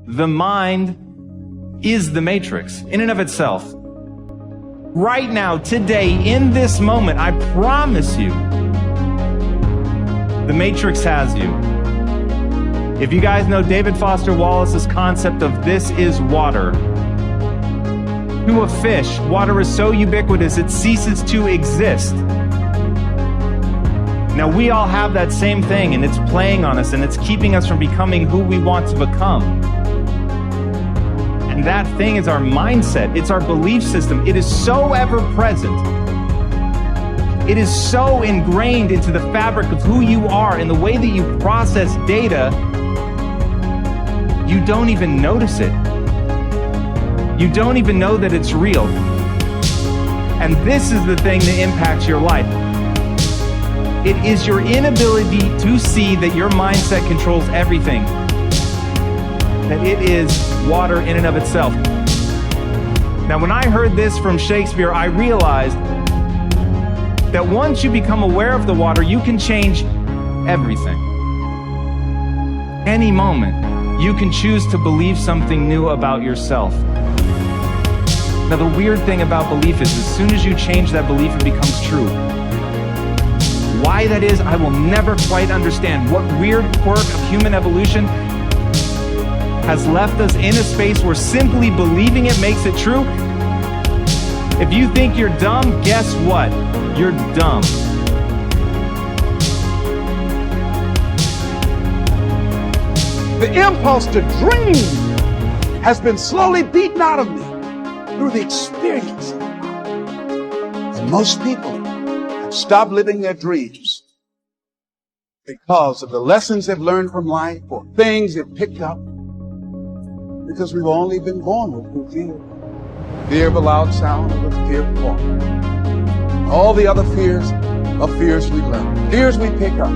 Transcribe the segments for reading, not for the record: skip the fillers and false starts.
The mind is the matrix in and of itself. Right now, today, in this moment, I promise you, the matrix has you. If you guys know David Foster Wallace's concept of this is water, to a fish, water is so ubiquitous it ceases to exist. Now we all have that same thing, and it's playing on us, and it's keeping us from becoming who we want to become. And that thing is our mindset. It's our belief system. It is so ever present. It is so ingrained into the fabric of who you are and the way that you process data, you don't even notice it. You don't even know that it's real. And this is the thing that impacts your life. It is your inability to see that your mindset controls everything. That it is water in and of itself. Now, when I heard this from Shakespeare, I realized that once you become aware of the water, you can change everything. Any moment, you can choose to believe something new about yourself. Now, the weird thing about belief is as soon as you change that belief, it becomes true. Why that is, I will never quite understand. What weird quirk of human evolution has left us in a space where simply believing it makes it true? If you think you're dumb, guess what? You're dumb. The impulse to dream has been slowly beaten out of me through the experience. And most people have stopped living their dreams because of the lessons they've learned from life or things they've picked up, because we've only been born with fear. Fear of a loud sound, or the fear of falling. All the other fears are fears we learn, fears we pick up.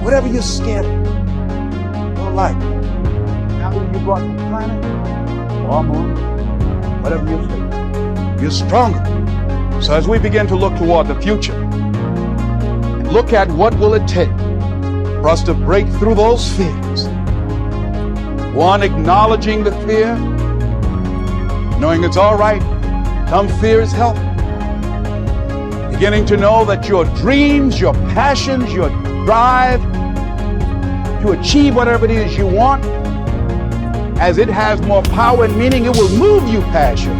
Whatever you're scared of, your life, now that you brought the planet, or moon, whatever you're facing, you're stronger. So as we begin to look toward the future, and look at what will it take for us to break through those fears. One, acknowledging the fear, knowing it's all right. Some fear is healthy. Beginning to know that your dreams, your passions, your drive to achieve whatever it is you want, as it has more power and meaning, it will move you past you.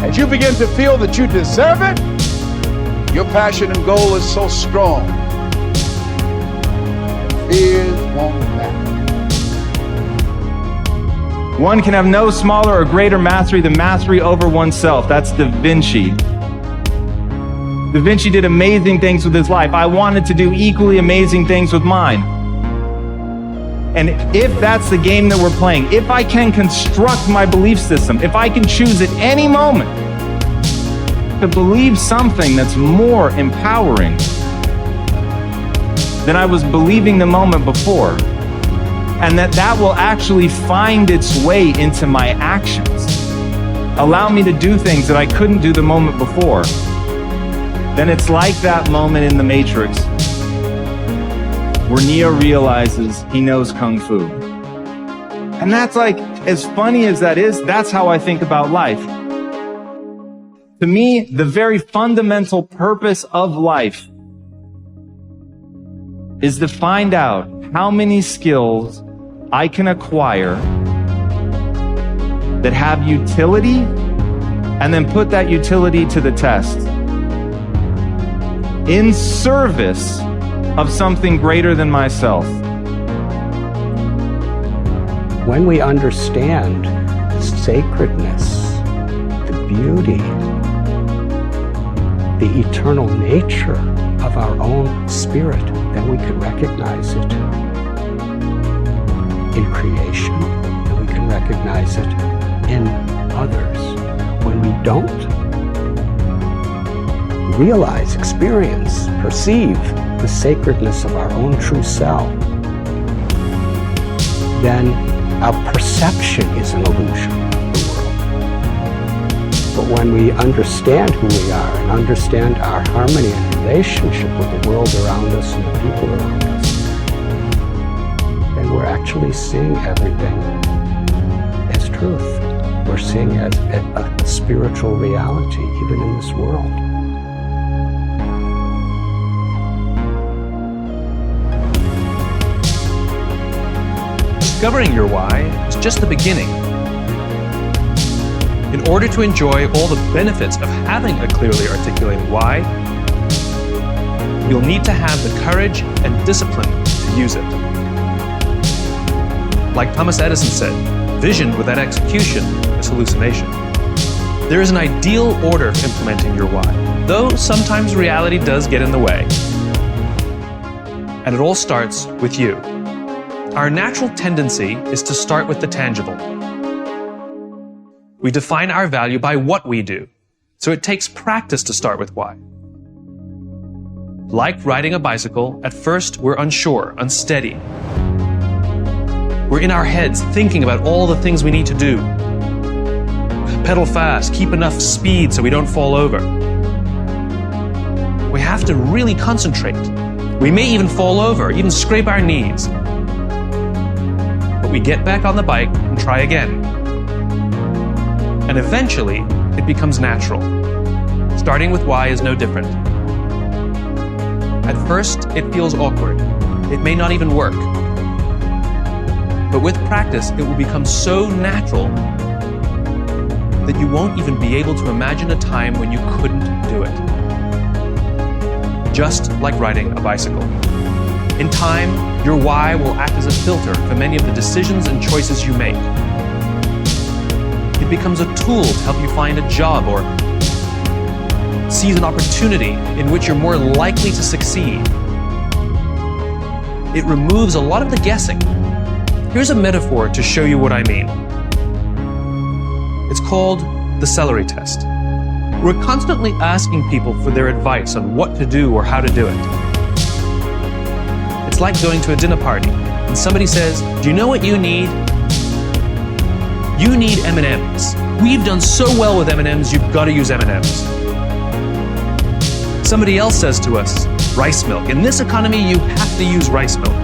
As you begin to feel that you deserve it, your passion and goal is so strong. Fears won't matter. One can have no smaller or greater mastery than mastery over oneself. That's Da Vinci. Da Vinci did amazing things with his life. I wanted to do equally amazing things with mine. And if that's the game that we're playing, if I can construct my belief system, if I can choose at any moment to believe something that's more empowering than I was believing the moment before, and that will actually find its way into my actions, allow me to do things that I couldn't do the moment before, then it's like that moment in the Matrix where Neo realizes he knows Kung Fu. And that's like, as funny as that is, that's how I think about life. To me, the very fundamental purpose of life is to find out how many skills I can acquire that have utility, and then put that utility to the test in service of something greater than myself. When we understand the sacredness, the beauty, the eternal nature of our own spirit, then we can recognize it in creation, and we can recognize it in others. When we don't realize, experience, perceive the sacredness of our own true self, then our perception is an illusion of the world. But when we understand who we are and understand our harmony and relationship with the world around us and the people around us, then we're actually actually seeing everything as truth. We're seeing it as a spiritual reality, even in this world. Discovering your why is just the beginning. In order to enjoy all the benefits of having a clearly articulated why, you'll need to have the courage and discipline to use it. Like Thomas Edison said, vision without execution is hallucination. There is an ideal order for implementing your why, though sometimes reality does get in the way. And it all starts with you. Our natural tendency is to start with the tangible. We define our value by what we do, so it takes practice to start with why. Like riding a bicycle, at first we're unsure, unsteady. We're in our heads thinking about all the things we need to do. Pedal fast, keep enough speed so we don't fall over. We have to really concentrate. We may even fall over, even scrape our knees. But we get back on the bike and try again. And eventually, it becomes natural. Starting with why is no different. At first, it feels awkward. It may not even work. But with practice, it will become so natural that you won't even be able to imagine a time when you couldn't do it. Just like riding a bicycle. In time, your why will act as a filter for many of the decisions and choices you make. It becomes a tool to help you find a job or seize an opportunity in which you're more likely to succeed. It removes a lot of the guessing. Here's a metaphor to show you what I mean. It's called the celery test. We're constantly asking people for their advice on what to do or how to do it. It's like going to a dinner party and somebody says, "Do you know what you need? You need M&Ms. We've done so well with M&Ms, you've got to use M&Ms." Somebody else says to us, rice milk. In this economy, you have to use rice milk.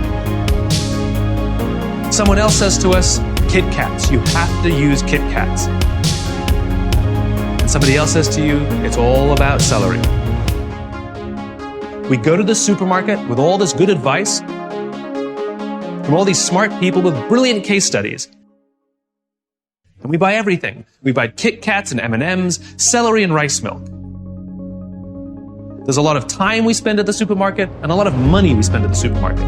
Someone else says to us, Kit Kats. You have to use Kit Kats. And somebody else says to you, it's all about celery. We go to the supermarket with all this good advice from all these smart people with brilliant case studies. And we buy everything. We buy Kit Kats and M&Ms, celery and rice milk. There's a lot of time we spend at the supermarket and a lot of money we spend at the supermarket.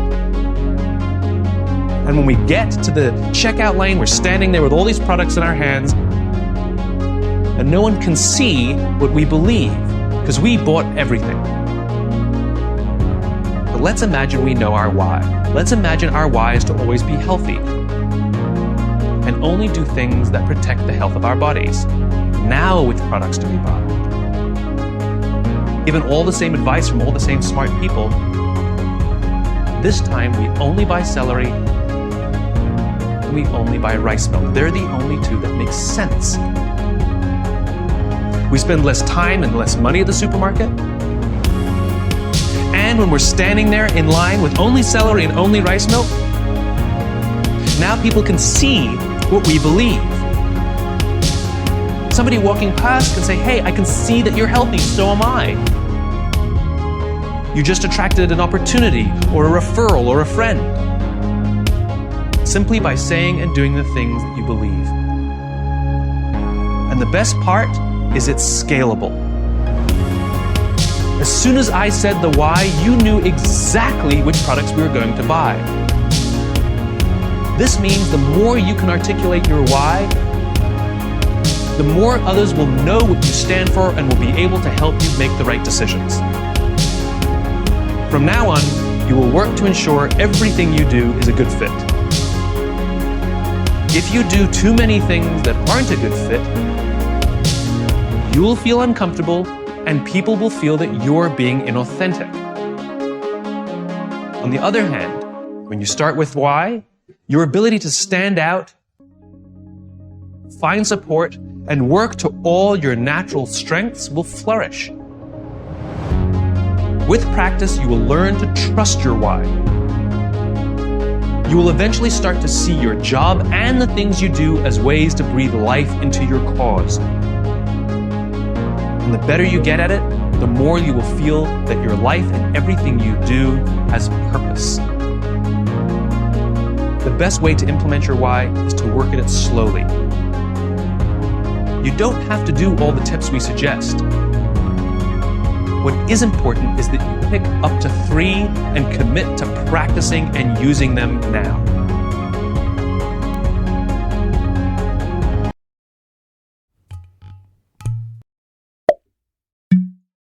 And when we get to the checkout lane, we're standing there with all these products in our hands and no one can see what we believe because we bought everything. But let's imagine we know our why. Let's imagine our why is to always be healthy and only do things that protect the health of our bodies. Now which products do we buy? Given all the same advice from all the same smart people, this time we only buy celery and we only buy rice milk. They're the only two that make sense. We spend less time and less money at the supermarket. And when we're standing there in line with only celery and only rice milk, now people can see what we believe. Somebody walking past can say, "Hey, I can see that you're healthy, so am I." You just attracted an opportunity or a referral or a friend. Simply by saying and doing the things that you believe. And the best part is it's scalable. As soon as I said the why, you knew exactly which products we were going to buy. This means the more you can articulate your why, the more others will know what you stand for and will be able to help you make the right decisions. From now on, you will work to ensure everything you do is a good fit. If you do too many things that aren't a good fit, you will feel uncomfortable and people will feel that you're being inauthentic. On the other hand, when you start with why, your ability to stand out, find support, and work to all your natural strengths will flourish. With practice, you will learn to trust your why. you will eventually start to see your job and the things you do as ways to breathe life into your cause. And the better you get at it, the more you will feel that your life and everything you do has purpose. The best way to implement your why is to work at it slowly. You don't have to do all the tips we suggest. What is important is that you pick up to 3 and commit to practicing and using them now.